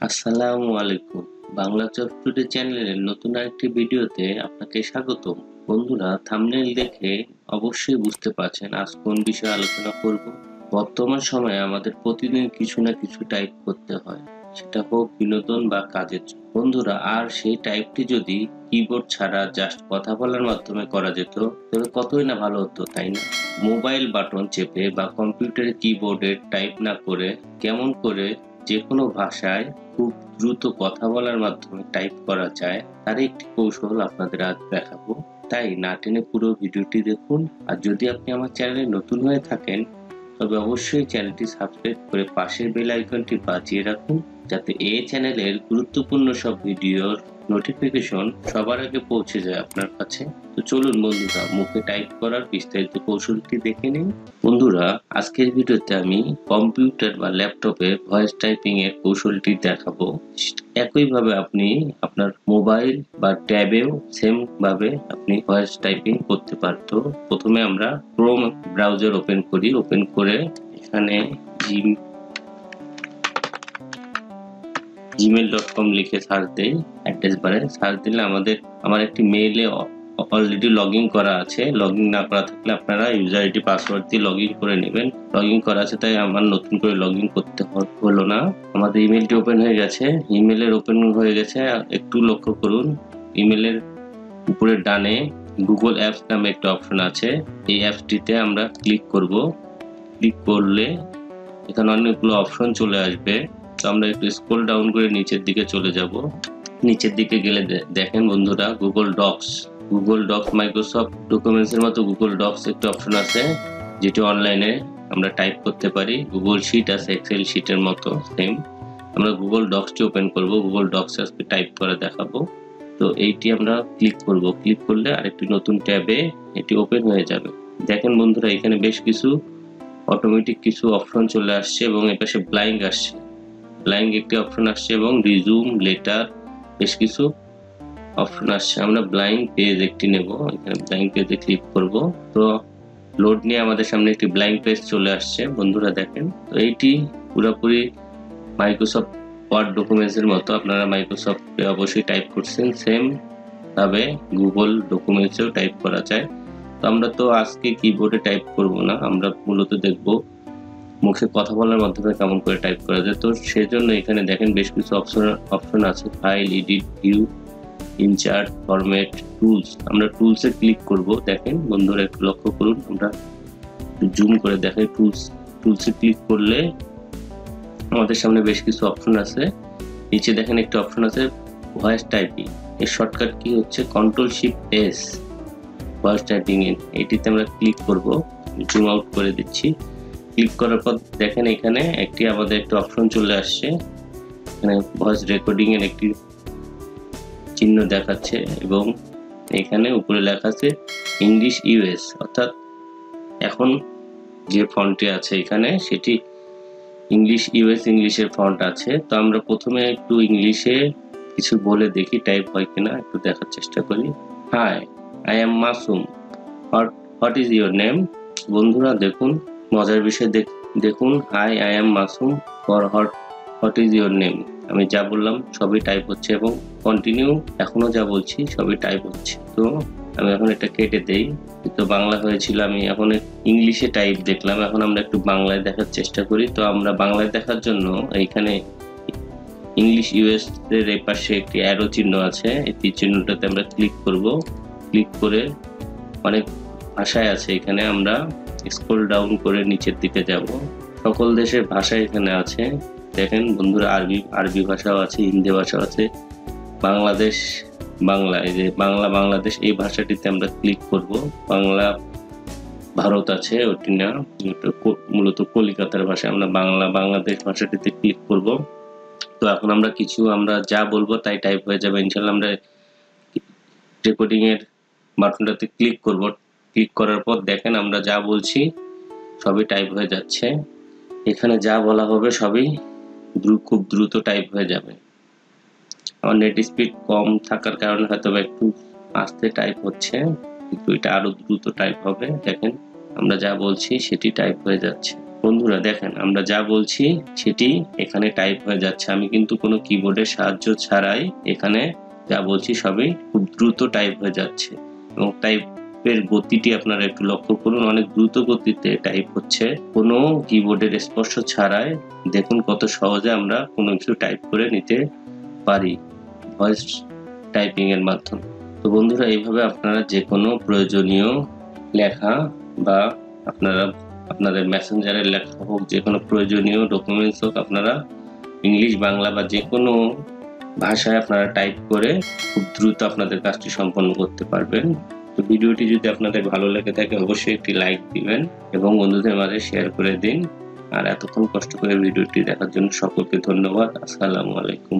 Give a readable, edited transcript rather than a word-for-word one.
আসসালামু আলাইকুম। Bangla job today চ্যানেলের নতুন আরেকটি ভিডিওতে আপনাকে স্বাগতম। বন্ধুরা, থাম্বনেল দেখে অবশ্যই বুঝতে পারছেন আজ কোন বিষয়ে আলোচনা করব। বর্তমান সময়ে আমাদের প্রতিদিন কিছু না কিছু টাইপ করতে হয়, সেটা হোক বিনোদন বা কাজের জন্য। বন্ধুরা, আর সেই টাইপটি যদি কিবোর্ড ছাড়া জাস্ট কথা বলার মাধ্যমে করা যেত তবে কতই না ভালো হতো, তাই না? মোবাইল বাটন চেপে বা কম্পিউটারের কিবোর্ডে টাইপ না করে কেমন করে যে কোনো ভাষায় খুব দ্রুত কথা বলার মাধ্যমে টাইপ করা যায় তার একটি কৌশল আপনাদের আজ দেখাবো। তাই না টেনে পুরো ভিডিওটি দেখুন। আর যদি আপনি আমার চ্যানেলে নতুন হয়ে থাকেন তবে অবশ্যই চ্যানেলটি সাবস্ক্রাইব করে পাশের বেল আইকনটি বাজিয়ে রাখুন, যাতে এই চ্যানেলের গুরুত্বপূর্ণ সব ভিডিওর নোটিফিকেশন সবার আগে পৌঁছে যায় আপনার কাছে। তো চলুন বন্ধুরা, মুখে টাইপ করার বিস্তারিত কৌশলটি দেখে নিন। বন্ধুরা, আজকের ভিডিওতে আমি কম্পিউটার বা ল্যাপটপে ভয়েস টাইপিং এর কৌশলটি দেখাবো। একইভাবে আপনি আপনার মোবাইল বা ট্যাবেও সেম ভাবে আপনি ভয়েস টাইপিং করতে পারতো। প্রথমে আমরা ক্রোম ব্রাউজার ওপেন করি। ওপেন করে এখানে gmail.com লিখে সার্চ দেই। অ্যাড্রেস বারে সার্চ দিলে আমার একটি মেইলে অলরেডি লগইন করা আছে। লগইন না করা থাকলে আপনারা ইউজার আইডি পাসওয়ার্ড দিয়ে লগইন করে নেবেন। লগইন করা আছে তাই আমার নতুন করে লগইন করতে হলো না। আমাদের ইমেলটি ওপেন হয়ে গেছে। ইমেলের ওপেন হয়ে গেছে, একটু লক্ষ্য করুন ইমেলের উপরের ডানে গুগল অ্যাপস নামে একটা অপশন আছে। এই অ্যাপসটিতে আমরা ক্লিক করব। ক্লিক করলে এখানে অনেকগুলো অপশন চলে আসবে। তো আমরা একটু স্ক্রল ডাউন করে নিচের দিকে চলে যাব। নিচের দিকে গেলে দেখেন বন্ধুরা, গুগল ডক্স মাইক্রোসফট ডকুমেন্টস এর মতো গুগল ডক্স একটা অপশন আছে, যেটি অনলাইনে আমরা টাইপ করতে পারি। গুগল শিট আছে এক্সেল শিটের মতো সেম। আমরা গুগল ডক্সটি ওপেন করব। গুগল ডক্স আজকে টাইপ করে দেখাবো। তো এইটি আমরা ক্লিক করব। ক্লিক করলে আরেকটি নতুন ট্যাবে এটি ওপেন হয়ে যাবে। দেখেন বন্ধুরা, এখানে বেশ কিছু অটোমেটিক কিছু অপশন চলে আসছে এবং এপাশে ব্লাইঙ্ক আসছে। ব্লাইঙ্ক একটি অপশন আসছে এবং রিজুম লেটার বেশ কিছু অপশন আসছে। আমরা ব্লাইঙ্ক পেজ একটি নেব। এখানে ব্লাইঙ্ক পেজে ক্লিক করব। তো লোড নিয়ে আমাদের সামনে একটি ব্লাইঙ্ক পেজ চলে আসছে। বন্ধুরা দেখেন, তো এইটি পুরোপুরি মাইক্রোসফট ওয়ার্ড ডকুমেন্টস এর মতো। আপনারা মাইক্রোসফটে অবশ্যই টাইপ করছেন, সেম ভাবে গুগল ডকুমেন্টসেও টাইপ করা যায়। তো আমরা তো আজকে কিবোর্ডে টাইপ করব না, আমরা মূলত দেখব মুখে কথা বলার মাধ্যমে কেমন করে টাইপ করা যায়। তো সেজন্য এখানে দেখেন বেশ কিছু অপশন আছে, file, edit, view, insert, format, tools. আমরা টুলসে ক্লিক করব। দেখেন বন্ধুরা, একটু লক্ষ্য করুন, আমরা জুম করে দেখাই। টুলসে ক্লিক করলে আমাদের সামনে বেশ কিছু অপশন আছে। নিচে দেখেন একটা অপশন আছে ভয়েস টাইপিং। এর শর্টকাট কি হচ্ছে Ctrl+Shift+S, ভয়েস টাইপিং। এটিতে আমরা ক্লিক করব। জুম আউট করে দিচ্ছি। ক্লিক করার পর দেখেন এখানে একটি আমাদের একটা অপশন চলে আসছে। এখানে ভয়েস রেকর্ডিং এর একটি চিহ্ন দেখাচ্ছে এবং এখানে উপরে লেখা আছে ইংলিশ ইউএস, অর্থাৎ এখন যে ফন্টটি আছে এখানে সেটি ইংলিশ ইউএস, ইংলিশের ফন্ট আছে। তো আমরা প্রথমে একটু ইংলিশে কিছু বলে দেখি টাইপ হয় কিনা, একটু দেখার চেষ্টা করি। Hi, I am Masum, what is your name. বন্ধুরা দেখুন, মজার বিষয় দেখুন, hi, I am Masum, for what is your name. আমি যা বললাম সবই টাইপ হচ্ছে এবং কন্টিনিউ এখনো যা বলছি সবই টাইপ হচ্ছে। তো আমি এখন এটা কেটে দেই। তো বাংলা হয়েছিল, আমি এখন ইংলিশে টাইপ দেখলাম। এখন আমরা একটু বাংলায় দেখার চেষ্টা করি। তো আমরা বাংলায় দেখার জন্য এইখানে ইংলিশ ইউএস এর এই পাশে একটি অ্যারো চিহ্ন আছে। এই তীর চিহ্নটাতে আমরা ক্লিক করব। ক্লিক করে অনেক ভাষায় আছে এখানে, আমরা স্ক্রল ডাউন করে নিচের দিকে যাব। সকল দেশের ভাষা এখানে আছে। দেখেন বন্ধুরা, আরবি ভাষাও আছে, হিন্দি ভাষাও আছে, বাংলাদেশ বাংলা, এই যে বাংলাদেশ এই ভাষাটিতে আমরা ক্লিক করব। বাংলা ভারত আছে, ওটি না, মূলত কলিকাতার ভাষা। আমরা বাংলাদেশ ভাষাটিতে ক্লিক করব। তো এখন আমরা যা বলবো তাই টাইপ হয়ে যাবে ইনশাআল্লাহ। আমরা রেকর্ডিং এর বাটনটাতে ক্লিক করব। ক্লিক করার পর দেখেন আমরা যা বলছি সবই টাইপ হয়ে যাচ্ছে। এখানে যা বলা হবে সবই খুব দ্রুত টাইপ হয়ে যাবে। আমার নেট স্পিড কম থাকার কারণে হয়তো একটু আস্তে টাইপ হচ্ছে, কিন্তু এটা আরো দ্রুত টাইপ হবে। দেখেন আমরা যা বলছি সেটি টাইপ হয়ে যাচ্ছে। বন্ধুরা দেখেন আমরা যা বলছি সেটি এখানে টাইপ হয়ে যাচ্ছে। আমি কিন্তু কোনো কিবোর্ডের সাহায্য ছাড়াই এখানে যা বলছি সবই খুব দ্রুত টাইপ হয়ে যাচ্ছে, এবং টাইপের গতিটি আপনারা একটু লক্ষ্য করুন, অনেক দ্রুত গতিতে টাইপ হচ্ছে কোনো কিবোর্ডের স্পর্শ ছাড়াই। দেখুন কত সহজে আমরা কোনো কিছু টাইপ করে নিতে পারি ভয়েস টাইপিং এর মাধ্যমে। তো বন্ধুরা এইভাবে আপনারা যে কোনো প্রয়োজনীয় লেখা বা আপনাদের মেসেঞ্জারের লেখা হোক, যে কোনো প্রয়োজনীয় ডকুমেন্টস হোক, আপনারা ইংলিশ বাংলা বা যে কোনো ভাষায় আপনারা টাইপ করে খুব দ্রুত আপনাদের কাজটি সম্পন্ন করতে পারবেন। তো ভিডিওটি যদি আপনাদের ভালো লেগে থাকে অবশ্যই একটি লাইক দিবেন এবং বন্ধুদের মাঝে শেয়ার করে দিন। আর এতক্ষণ কষ্ট করে ভিডিওটি দেখার জন্য সকলকে ধন্যবাদ। আসসালামু আলাইকুম।